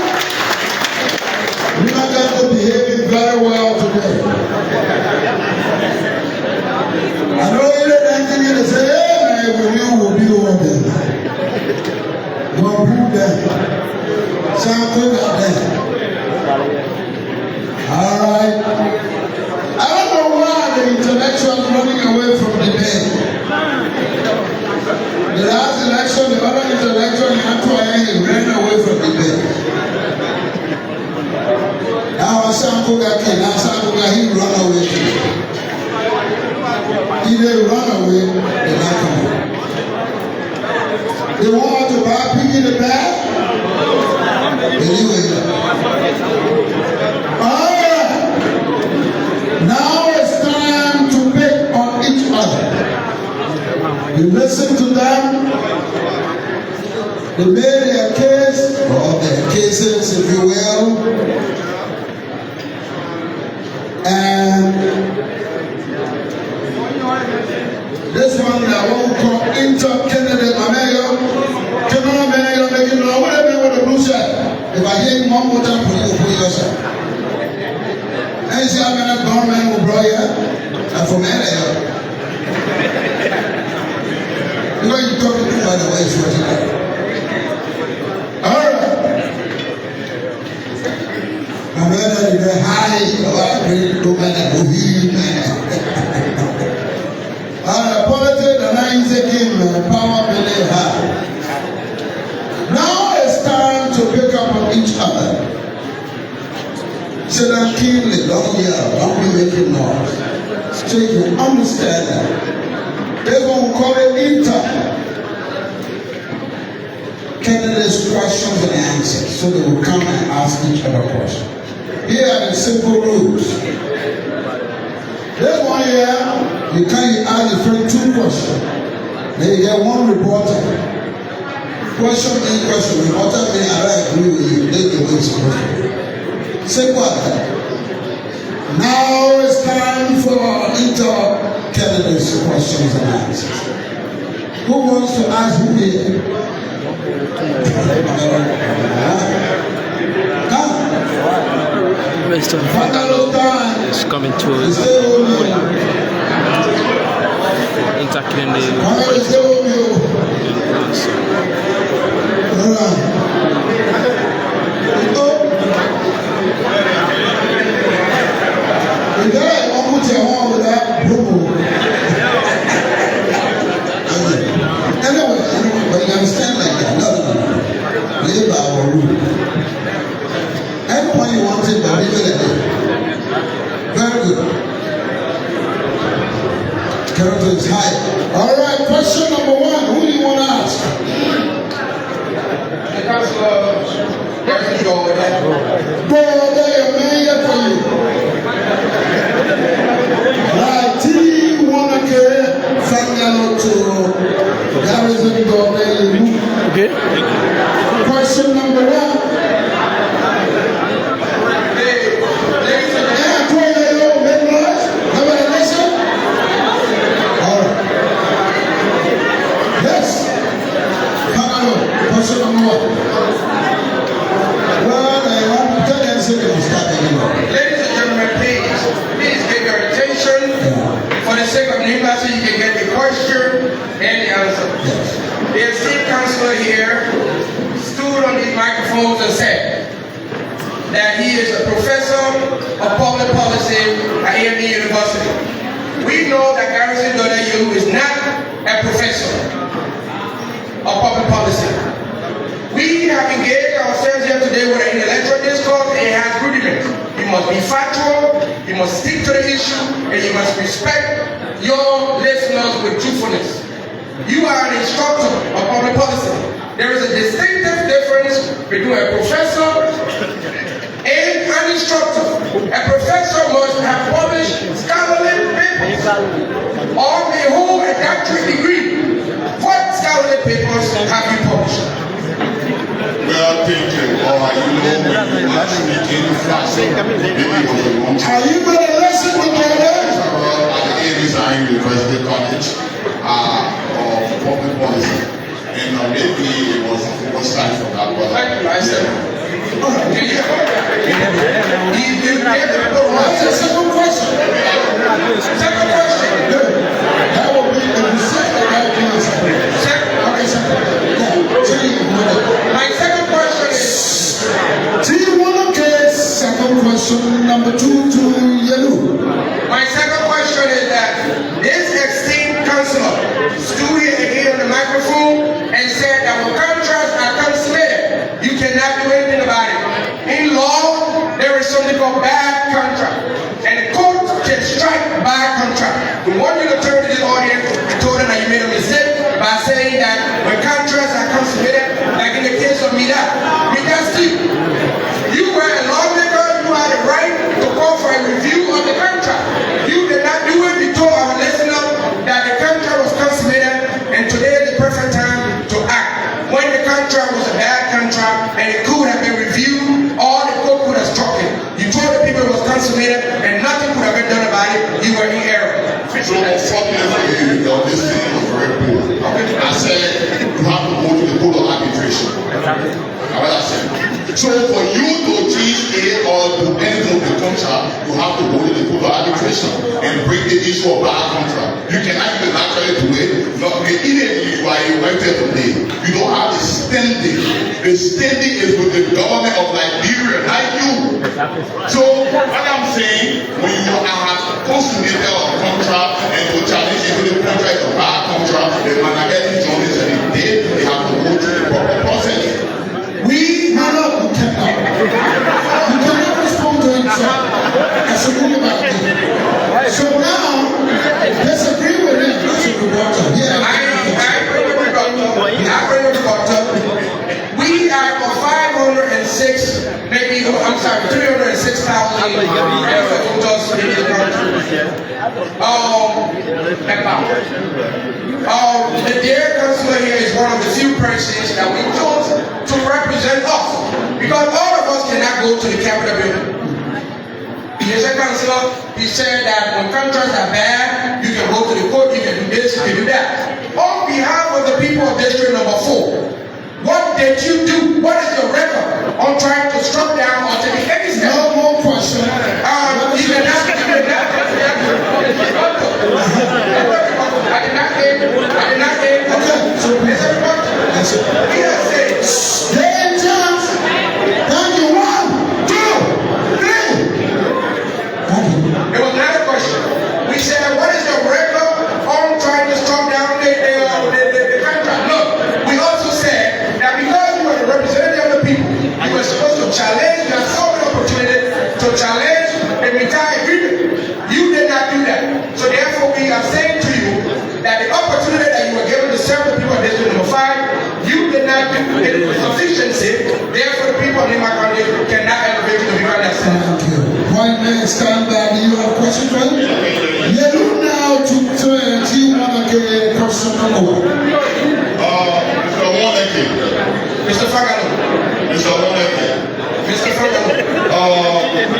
You are just behaving very well today. I know you did anything you say, hey, man, you will be over there. You will be there. Something like that. All right. I don't know why the intellectuals running away from the debate. The last election, the other intellectual in Antoine ran away from the debate. Now Sample got killed. Now Sample got he run away. He didn't run away, they not come home. They want to buy pig in the bag? Anyway. Alright. Now it's time to pick on each other. You listen to them. They made their case, or their cases, if you will. And this one that won't call inter-candidate Omega, come on, man, you're making no whatever with the blue shirt. If I hear you one more time, put yourself. And see how many government will blow you, and from LA. You know you talking to by the way, it's what you like. Alright. I'm ready to high, about to man and man. Politics and I use a game, power believe high. Now it's time to pick up on each other. Sit down keenly, don't yell, don't be making noise. Stay you understand that. They're going to call it candidates questions and answers. So they will come and ask each other questions. Here are the simple rules. This one here, you can't ask your friend 2 questions. Then you get 1 reporter. Question in question. Reporter may I agree with you. Then the way it's supposed to be. Simple as that. Now it's time for inter-candidates questions and answers. Who wants to ask who here? Mr. Fatalo is coming to us. Intercandidate Anyway, but you understand like that? No. Live by our rule. Everyone you want it, but leave it at that. Very good. Character is high. All right, question number 1. Who do you want to ask? The councillor, there's a door there. Boy, there your man here for you. Right, T wanna carry Sanniquellie to Garrison Government. Okay. Question number 1. Ladies and gentlemen, please give your attention for the sake of Nimba so you can get the question and the answer. The esteemed councillor here stood on these microphones and said that he is a professor of public policy at LMDI University. We know that Garrison Donahue is not a professor of public policy. We have engaged ourselves here today with an intellectual discourse and it has rudiments. You must be factual, you must stick to the issue, and you must respect your listeners with truthfulness. You are an instructor of public policy. There is a distinctive difference between a professor and an instructor. A professor must have published scholarly papers or may hold a doctorate degree. What scholarly papers have you published? Well, thinking, or you know, when you are speaking fast, maybe it was the wrong time. Are you going to listen to me? At the LMDI University College of Public Policy. And maybe it was time for that. But What's the second question? Second question. That will be the second answer. Okay, second. My second question is, Do you want to get second question number 2 to Yellow? my second question is that this esteemed councillor stood here again on the microphone and said that when contracts are transmitted, you cannot do anything about it. In law, there is something called bad by saying that when contracts are consummated, like in the case of Mida Steel, you were a lawmaker, you had a right to call for a review of the contract. You did not do it. You told our listener that the contract was consummated, and today is the perfect time to act. When the contract was a bad contract and it could have been reviewed, all the court could have struck it. You told the people it was consummated and nothing could have been done about it. You were in error. So unfortunately, this thing was very poor. I said you have to go to the court of arbitration. What I said. So for you to change it or do anything with the contract, you have to go to the court of arbitration and bring the issue of bad contract. You cannot even actually do it. Not immediately you are elected today. You don't have the standing. The standing is with the government of Liberia, not you. So what I'm saying, when you have consummated a contract and to challenge if the contract is a bad contract, the Management journalists and they have to go through the proper process. We cannot respond to him, sir. As a woman about it. So now, disagree with him. That's a good doctor. Yeah. I bring up the doctor. We are for 506, maybe, I'm sorry, 306,000 voters in this country. The dear councillor here is one of the few persons that we chose to represent us, because all of us cannot go to the Capitol building. Mr. Councillor, he said that when contracts are bad, you can go to the court, you can do this, you can do that. On behalf of the people of District Number 4, what did you do? What is your record on trying to struck down or take any step? No more question. I did not name. Okay, so We have said, stay in chance. Thank you. 1, 2, 3. it was not a question. We said, what is your record on trying to struck down the contract? Look, we also said that because you were the representative of the people, you were supposed to challenge, you had so many opportunities to challenge the entire agreement. You did not do that. So therefore, we are saying to you that the opportunity that you were given to serve the people of District Number 5, you did not do it with sufficiency. Therefore, the people of Nimba County cannot elevate to become that center. Thank you. White man, stand back. Do you have a question for him? Yeah, look now to turn. Do you want to get a question number 1? Mr. Waneke. Mr. Fagalo. Mr. Waneke. Mr. Fagalo.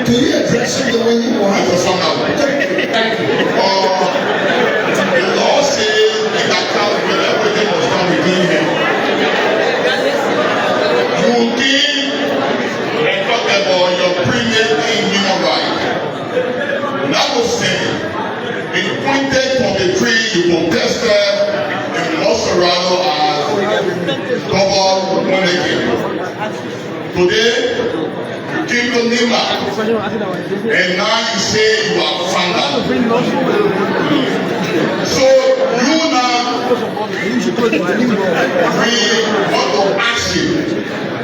Can you address it the way you want? Mr. Fagalo. Thank you. The law says in that country when everything was done within him. You came and talked about your previous in human rights. That was saying, it pointed from the tree you contested in Moserado as double Waneke. Today, you came to Nimba, and now you say you are Fanga. So you now, we want to ask you,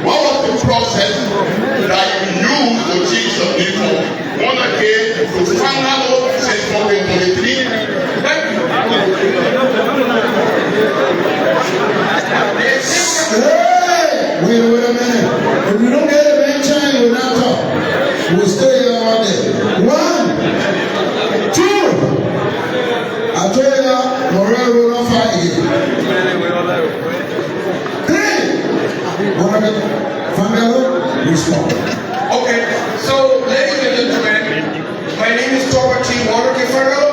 what was the process that you used to change your name from Waneke to Fanga since 2023? Thank you. Hey! Wait a minute. If you don't get it in time, we'll not talk. We'll stay here all day. 1, 2. I told you, Morel will not fight again. 3. One of it. Fangalo, respond. Okay, so ladies and gentlemen, my name is Robert T. Waneke Fagalo.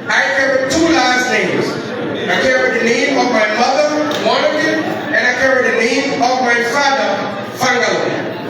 I carry 2 last names. I carry the name of my mother, Waneke, and I carry the name of my father, Fangalo.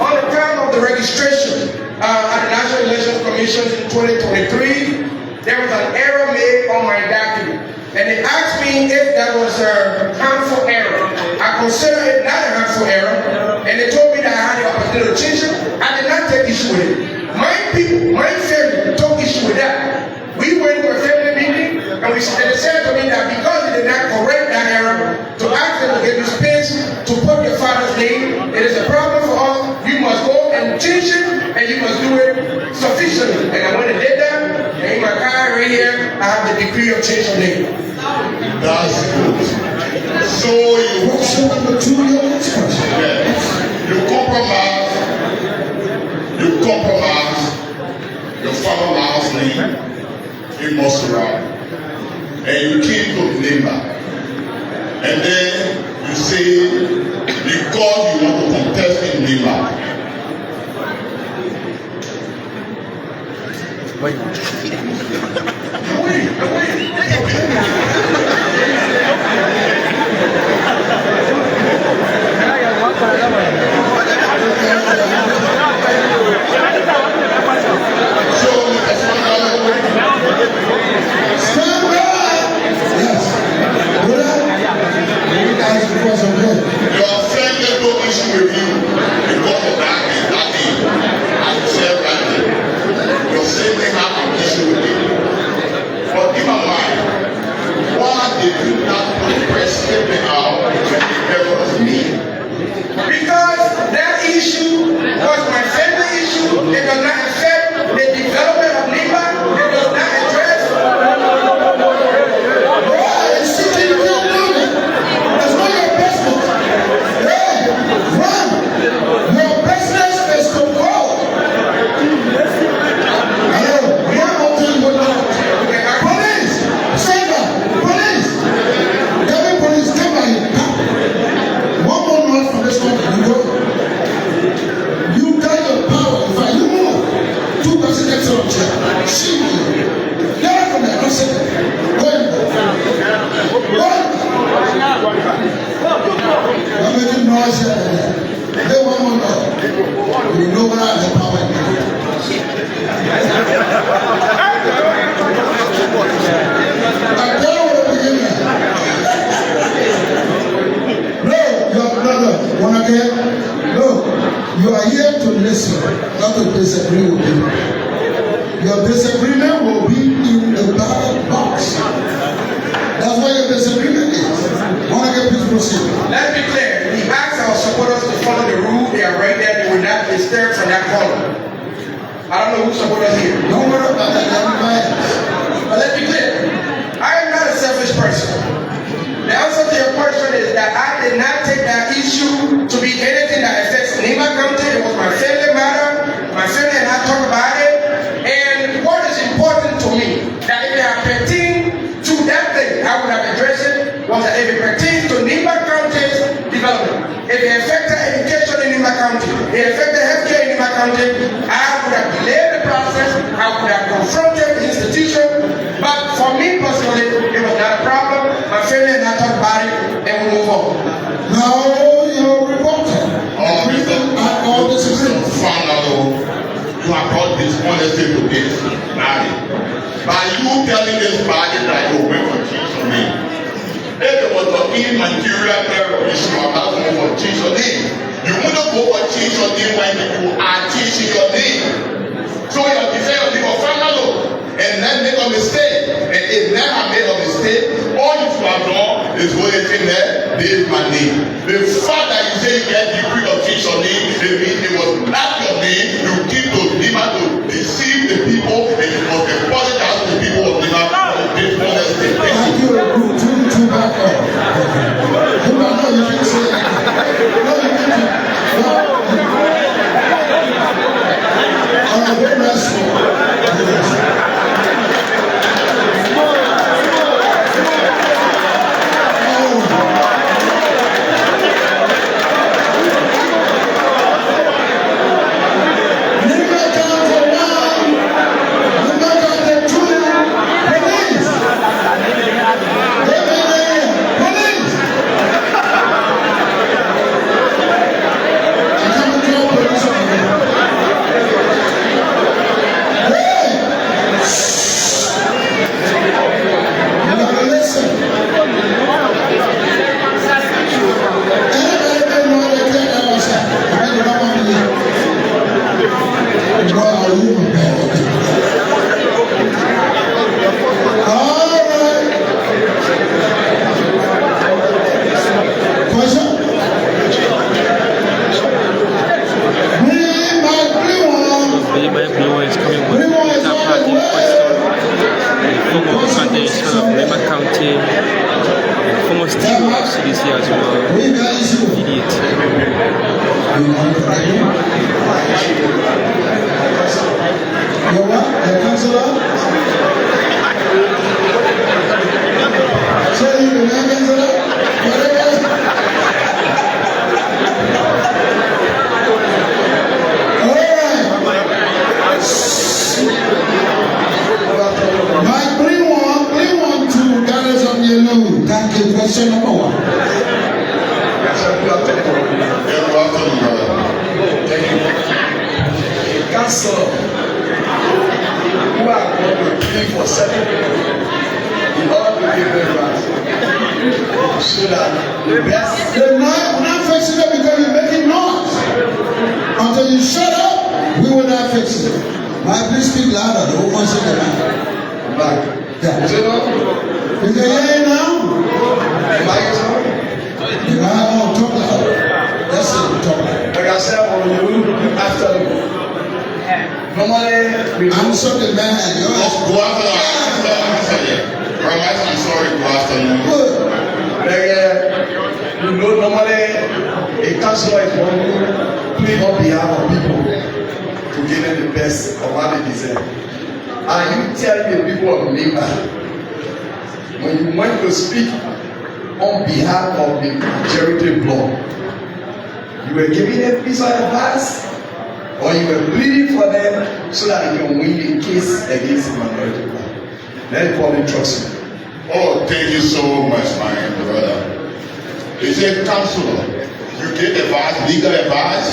On the time of the registration at the National Elections Commission in 2023, there was an error made on my document. And they asked me if that was a harmful error. I consider it not a harmful error, and they told me that I had the opportunity to change it. I did not take issue with it. My people, my family took issue with that. We went to a family meeting, and they said to me that because they did not correct that error, to ask them to give you space to put your father's name, it is a problem for us. You must go and change it, and you must do it sufficiently. And I went and did that, and in my car right here, I have the degree of change of name. That's good. So you, Question number 2, your next question. yeah, you compromise your father's house name in Montserrat, and you came to Nimba, and then you say because you want to contest in Nimba. Stand by. Yes. Brother, you guys, because of that. Your friend has no issue with you because of that thing. As you said right there. Your sibling have an issue with you. But in my mind, why did you not press sibling out when there was me? Because that issue was my family issue. It does not affect the development of Nimba. It does not address. Why is sitting here doing it? It's not your business. Hey, run. Your business is to go. Hello, one more thing go out. Police, say that. Police. Every police, come by here. Come. One more noise from this country. You go. You got your power. If I you move, 2 presidents on chair. See me. Get out from there. Don't sit there. Go ahead. I'm making noise here and there. They want more noise. You know when I have the power in my hand. I tell you what to begin with. No, wanna get? No, you are here to listen, not to disagree with me. Your disagreement will be in the ballot box. That's what your disagreement is. Wanna get, please proceed. Let's be clear. We asked our supporters to follow the rule. They are right there. They will not disturb from that corner. I don't know who supporters here. Don't worry about that, everybody. But let's be clear. I am not a selfish person. The answer to your question is that I did not take that issue to be anything that affects Nimba County. It was my family matter. My family and I talked about it. And what is important to me, that if it had pertained to that thing, I would have addressed it, was that if it pertains to Nimba County's development, if it affected education in Nimba County, it affected healthcare in Nimba County, I would have delayed the process, I would have confronted the institution. But for me personally, it was not a problem. My family and I talked about it, and we move on. Now, your reporter. All this is Finally, you have brought dishonesty to this body. By you telling this body that you went for Jesus' name. If it was an immaterial error issue about going for Jesus' name, you wouldn't go for Jesus' name when you are teaching your name. So you have decided to be a final and then make a mistake. And if never made a mistake, all you should have done is go and say that this is my name. The fact that you say you get degree of Jesus' name, it means it was not your name. You keep those demons to deceive the people, and you must apologize to the people of Nimba for this honesty. Thank you. Two back up. No, you didn't say that. No, you didn't. No. All right, very nice. Police! still have CDC as well. Idiot. You what? The councillor? Say you the man councillor? Mike, bring one to Ghana's on your loan. Thank you. Question number 1. Yes, sir. Good afternoon. Yeah, good afternoon, brother. Thank you. Council, who are going to plead for 7 people in order to give them rights, so that the best. They're not fixing it because you're making noise. Until you shut up, we will not fix it. Mike, please speak louder. The woman said that. Back. Yeah. Is it not? Is it here now? Back is on? No, talk louder. That's it, talk louder. Like I said, when you after normally we Answer the man. Good afternoon. I'm sorry, good afternoon. Good. you know normally a councillor is one who plead on behalf of people to give them the best of what they deserve. And you tell the people of Nimba, when you went to speak on behalf of the majority bloc, you were giving a piece of advice or you were pleading for them so that you can win the case against the minority bloc. Let the public trust you. Oh, thank you so much, my brother. It's a counselor. You get advice, legal advice,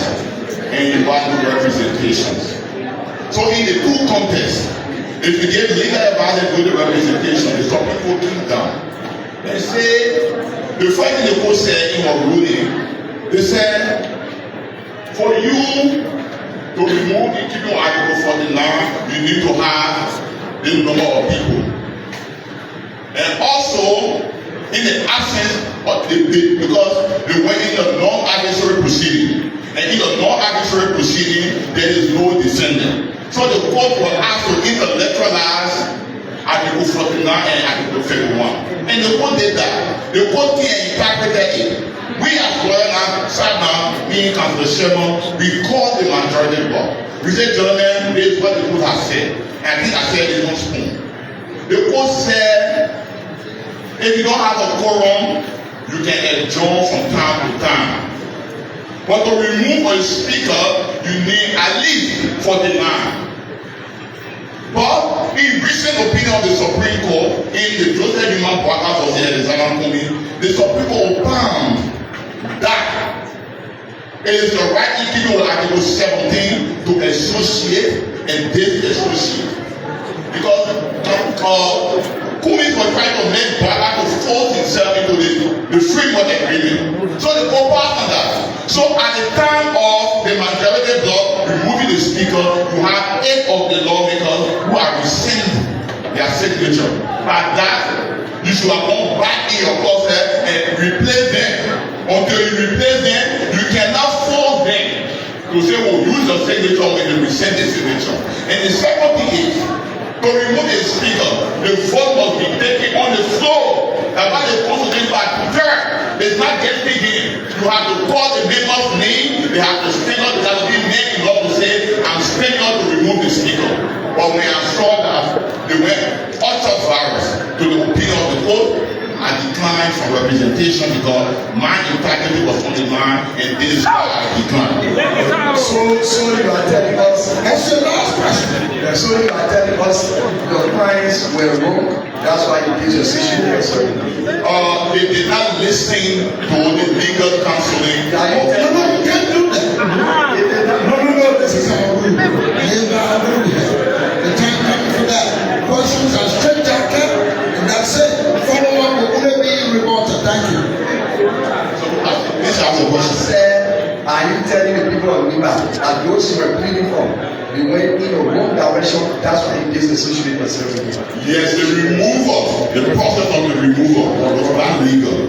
and you want the representations. So in the 2 contests, if you give legal advice and good representation, the some people keep down. They say, the first thing the court said in our ruling, they said, for you to remove the keeping article 49, you need to have the number of people. And also, in the absence of because they went in a non-adversary proceeding. And in a non-adversary proceeding, there is no descendant. So the court was asked to intellectualize Article 49 and Article 51. And the court did that. The court interpreted it. We as lawyers now sat down, me and Councillor Sherman, we called the majority bloc. We said, gentlemen, this is what the court has said. And I think I said it on spoon. The court said, if you don't have a quorum, you can adjourn from time to time. But to remove a speaker, you need at least 49. But in recent opinion of the Supreme Court, in the Joseph Human Practice of the Alexander, the Supreme Court found that it is the right in keeping with Article 17 to associate and disassociate. Because Kumis was trying to make Bala to force himself into the framework agreement. So the court passed on that. So at the time of the majority bloc removing the speaker, you have 8 of the lawmakers who are rescinding their signature. By that, you should have gone back in your closet and replace them. Until you replace them, you cannot force them to say, well, use your signature when you rescind the signature. And the second thing is, to remove a speaker, the vote must be taken on the floor. That's why the constitution by prayer is not getting in. You have to call the member's name, they have to stand up, they have to be made in law to say, I'm standing up to remove the speaker. But when I saw that, they went ultra-virus to the opinion of the court. I declined from representation because my integrity was on the line, and this is why I declined. So you are telling us, That's your last question. so you are telling us your clients were wrong. That's why you did your decision. They did not listen to the legal counseling. No, you can't do that. No, this is our rule. The time coming for that. Questions are straight jacket, and that's it. Follow up will only be reported. Thank you. This is the question. Said, are you telling the people of Nimba that those who were pleading for, they went in a wrong direction? That's why you disassociate yourself with them. Yes, the process of the removal was not legal.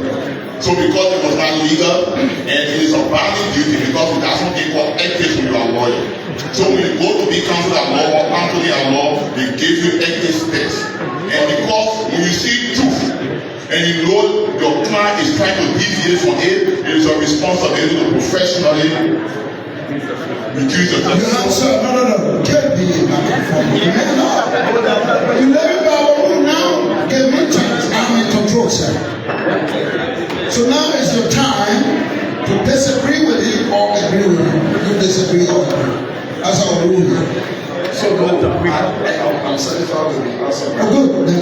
So because it was not legal, and it is a binding duty because it doesn't equal ethics when you are a lawyer. So when you go to be counsel at law or counseling at law, they give you ethics test. And because when you see truth, and you know your client is trying to deviate from it, it is your responsibility to professionally reduce the time. Sir, no. Can't be in my conform. You let me power now. Give me chance. I'm in control, sir. So now is your time to disagree with him or agree with him. You disagree or agree. That's our rule here. So no, I'm satisfied with the answer. Oh, good. Then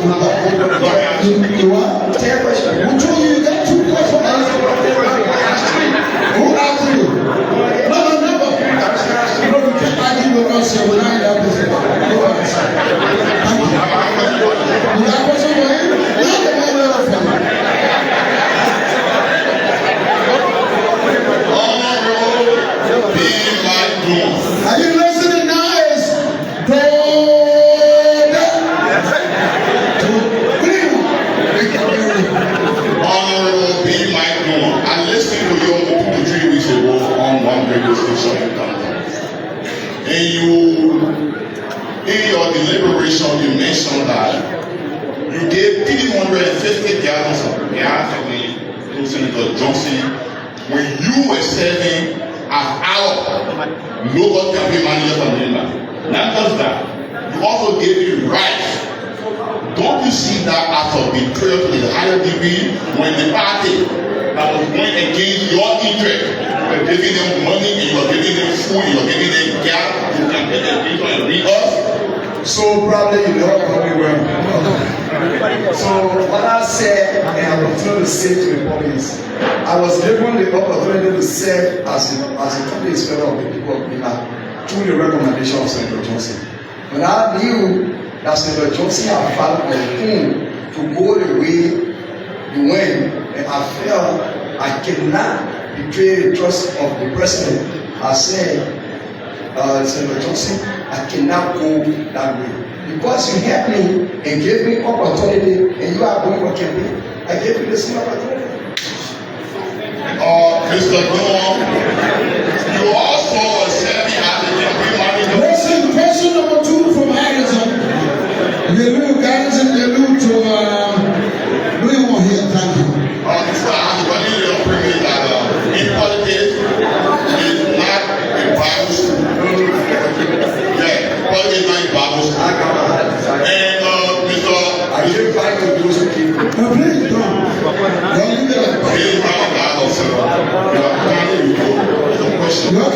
you what? Take a question. Who told you you got 2 questions? Who asked you? No. No, you can't argue with us here without that person. Go ahead. Thank you. You got a question for him? Not the man else for him. Are you listening now? Honorable B. Mike Moore, I listened to you 2 to 3 weeks ago on one radio station in Ghana. And in your deliberation, you mentioned that you gave 350 gallons of gas away to Senator Johnson when you were serving as our local campaign manager for Nimba. Not just that, you also gave him rights. Don't you see that as a betrayal to the higher degree when the party that was going against your interest, you were giving them money, and you were giving them food, you were giving them gas, you can get them people and read us? So probably you know very well. So what I said, and I continue to say to the police, I was given the opportunity to serve as a company inspector of the people of Nimba through the recommendation of Senator Johnson. But I knew that Senator Johnson had found a thing to go the way he went, and I felt I cannot betray the trust of the president. I said, Senator Johnson, I cannot go that way. Because you helped me and gave me opportunity, and you are going for campaign, I gave you the same opportunity. Mr. Noor, you also were serving as a campaign manager. Listen, question number 2 from Harrison. You guys and you to do you want here? Thank you. Mr. Anthony, your privilege that in politics is not a Bible school. Yeah, politics is not a Bible school. And I give back to those people. No, please don't. Don't leave it like that. Please, my God, you are kindly with the question. You are